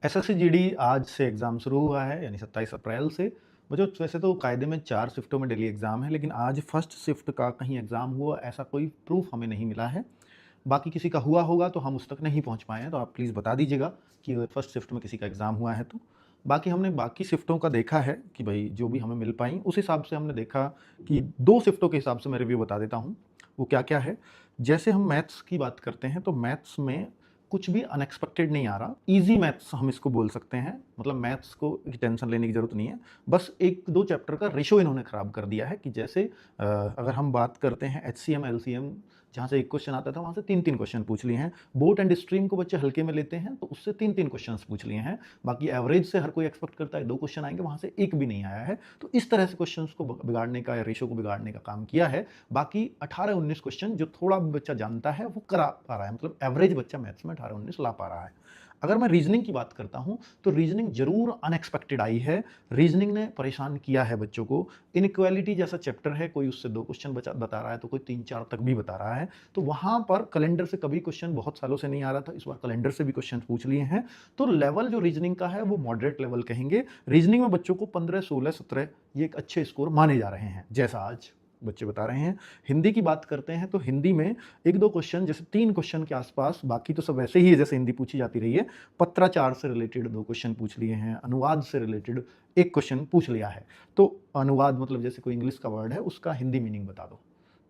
SSC GD आज से exam शुरू हुआ है, यानी 27 अप्रैल से। बच्चों, वैसे तो कायदे में 4 शिफ्टों में डेली एग्ज़ाम है, लेकिन आज फर्स्ट शिफ्ट का कहीं एग्ज़ाम हुआ ऐसा कोई प्रूफ़ हमें नहीं मिला है। बाकी किसी का हुआ होगा तो हम उस तक नहीं पहुँच पाए हैं, तो आप प्लीज़ बता दीजिएगा कि अगर फर्स्ट शिफ्ट में किसी का एग्ज़ाम हुआ है तो। बाकी हमने बाकी शिफ्टों का देखा है कि भई जो भी हमें मिल पाई, उस हिसाब से हमने देखा कि 2 शिफ्टों के हिसाब से मैं रिव्यू बता देता हूँ। वो क्या-क्या है? जैसे हम मैथ्स की बात करते हैं, तो मैथ्स में कुछ भी अनएक्सपेक्टेड नहीं आ रहा। ईज़ी मैथ्स हम इसको बोल सकते हैं, मतलब मैथ्स को टेंशन लेने की ज़रूरत नहीं है। बस 1-2 चैप्टर का रेशियो इन्होंने ख़राब कर दिया है कि जैसे अगर हम बात करते हैं एचसीएम, एलसीएम, जहाँ से 1 क्वेश्चन आता था, वहाँ से 3-3 क्वेश्चन पूछ लिए हैं। बोट एंड स्ट्रीम को बच्चे हल्के में लेते हैं, तो उससे 3-3 क्वेश्चन्स पूछ लिए हैं। बाकी एवरेज से हर कोई एक्सपेक्ट करता है 2 क्वेश्चन आएँगे, वहाँ से 1 भी नहीं आया है। तो इस तरह से क्वेश्चन्स को बिगाड़ने का या रेशियो को बिगाड़ने का काम किया है। बाकी 18-19 क्वेश्चन जो थोड़ा भी बच्चा जानता है, वो करा पा रहा है, मतलब एवरेज बच्चा मैथ्स में 18-19 ला पा रहा है। अगर मैं रीज़निंग की बात करता हूँ, तो रीज़निंग ज़रूर अनएक्सपेक्टेड आई है। रीज़निंग ने परेशान किया है बच्चों को। इनइक्वालिटी जैसा चैप्टर है, कोई उससे 2 क्वेश्चन बता रहा है, तो कोई 3-4 तक भी बता रहा है। तो वहाँ पर कैलेंडर से कभी क्वेश्चन बहुत सालों से नहीं आ रहा था, इस बार कैलेंडर से भी क्वेश्चन पूछ लिए हैं। तो लेवल जो रीज़निंग का है, वो मॉडरेट लेवल कहेंगे। रीज़निंग में बच्चों को 15, 16, 17 ये एक अच्छे स्कोर माने जा रहे हैं, जैसा आज बच्चे बता रहे हैं। हिंदी की बात करते हैं, तो हिंदी में 1-2 क्वेश्चन, जैसे 3 क्वेश्चन के आसपास, बाकी तो सब वैसे ही है जैसे हिंदी पूछी जाती रही है। पत्राचार से रिलेटेड 2 क्वेश्चन पूछ लिए हैं, अनुवाद से रिलेटेड 1 क्वेश्चन पूछ लिया है। तो अनुवाद मतलब जैसे कोई इंग्लिश का वर्ड है, उसका हिंदी मीनिंग बता दो।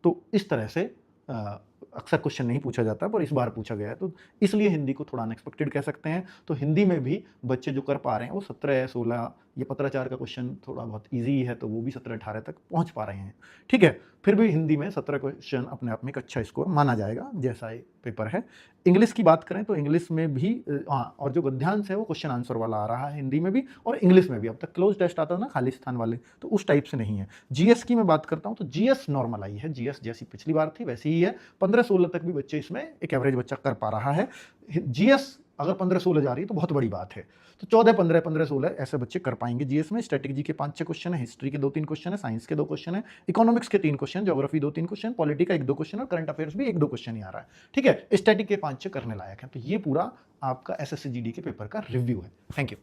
तो इस तरह से अक्सर क्वेश्चन नहीं पूछा जाता, पर इस बार पूछा गया है, तो इसलिए हिंदी को थोड़ा अनएक्सपेक्टेड कह सकते हैं। तो हिंदी में भी बच्चे जो कर पा रहे हैं, वो 17, 16, ये पत्राचार का क्वेश्चन थोड़ा बहुत ईज़ी है, तो वो भी 17-18 तक पहुँच पा रहे हैं। ठीक है, फिर भी हिंदी में 17 क्वेश्चन अपने आप में एक अच्छा स्कोर माना जाएगा, जैसा ये पेपर है। इंग्लिश की बात करें, तो इंग्लिश में भी हाँ, और जो गद्यांश है, वो क्वेश्चन आंसर वाला आ रहा है हिंदी में भी और इंग्लिश में भी। अब तक क्लोज़ टेस्ट आता था ना, खाली स्थान वाले, तो उस टाइप से नहीं है। जीएस की मैं बात करता हूँ, तो जीएस नॉर्मल आई है। जीएस जैसी पिछली बार थी, वैसी ही है। 15-16 तक भी बच्चे इसमें एक एवरेज बच्चा कर पा रहा है। जीएस अगर 15-16 जा रही है तो बहुत बड़ी बात है। तो 14-15, 15-16 ऐसे बच्चे कर पाएंगे जीएस में। स्ट्रेटेजी के 5-6 क्वेश्चन है, हिस्ट्री के 2-3 क्वेश्चन है, साइंस के 2 क्वेश्चन है, इकोनॉमिक्स के 3 क्वेश्चन, ज्योग्राफी 2-3 क्वेश्चन, पॉलिटी का 1-2 क्वेश्चन और करंट अफेयर्स भी 1-2 क्वेश्चन ही आ रहा है। ठीक है, स्टैटिक के 5-6 करने लायक है। तो ये पूरा आपका एसएससी जीडी के पेपर का रिव्यू है। Thank you.